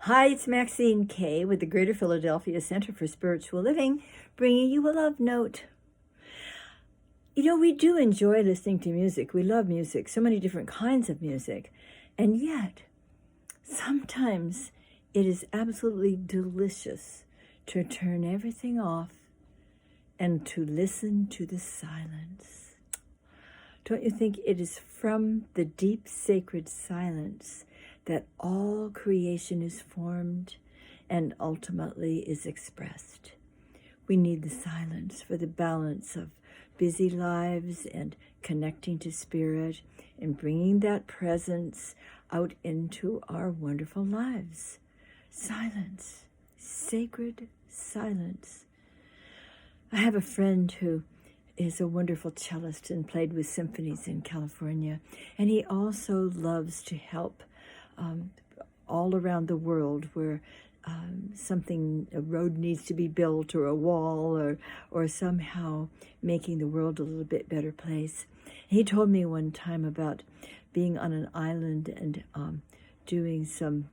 Hi, it's Maxine Kaye with the Greater Philadelphia Center for Spiritual Living, bringing you a love note. You know, we do enjoy listening to music. We love music, so many different kinds of music. And yet, sometimes it is absolutely delicious to turn everything off and to listen to the silence. Don't you think it is from the deep sacred silence that all creation is formed and ultimately is expressed? We need the silence for the balance of busy lives and connecting to spirit and bringing that presence out into our wonderful lives. Silence, sacred silence. I have a friend who is a wonderful cellist and played with symphonies in California, and he also loves to help all around the world where a road needs to be built or a wall or somehow making the world a little bit better place. He told me one time about being on an island and doing some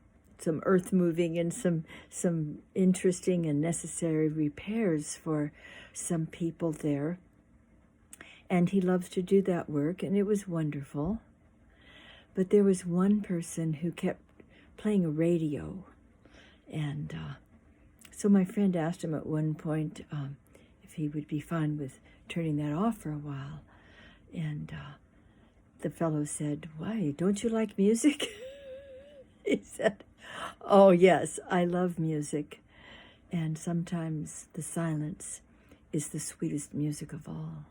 earth moving and some interesting and necessary repairs for some people there. And he loves to do that work, and it was wonderful. But there was one person who kept playing a radio. And so my friend asked him at one point if he would be fine with turning that off for a while. And the fellow said, "Why, don't you like music?" He said, "Oh, yes, I love music. And sometimes the silence is the sweetest music of all."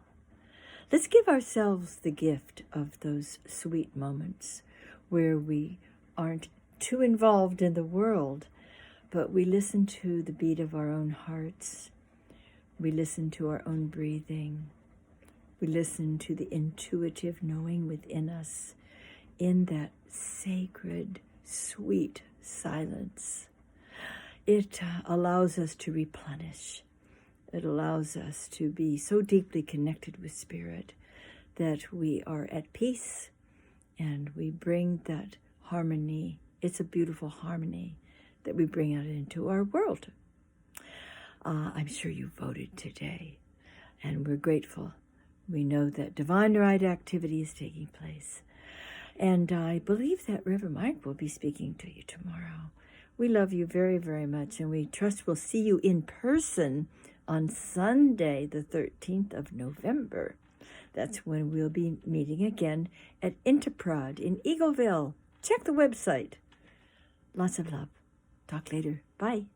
Let's give ourselves the gift of those sweet moments where we aren't too involved in the world, but we listen to the beat of our own hearts. We listen to our own breathing. We listen to the intuitive knowing within us in that sacred, sweet silence. It allows us to replenish. It allows us to be so deeply connected with spirit that we are at peace and we bring that harmony. It's a beautiful harmony that we bring out into our world. I'm sure you voted today, and we're grateful. We know that divine right activity is taking place. And I believe that Reverend Mike will be speaking to you tomorrow. We love you very, very much, and we trust we'll see you in person on Sunday, the 13th of November. That's when we'll be meeting again at Interprod in Eagleville. Check the website. Lots of love. Talk later. Bye.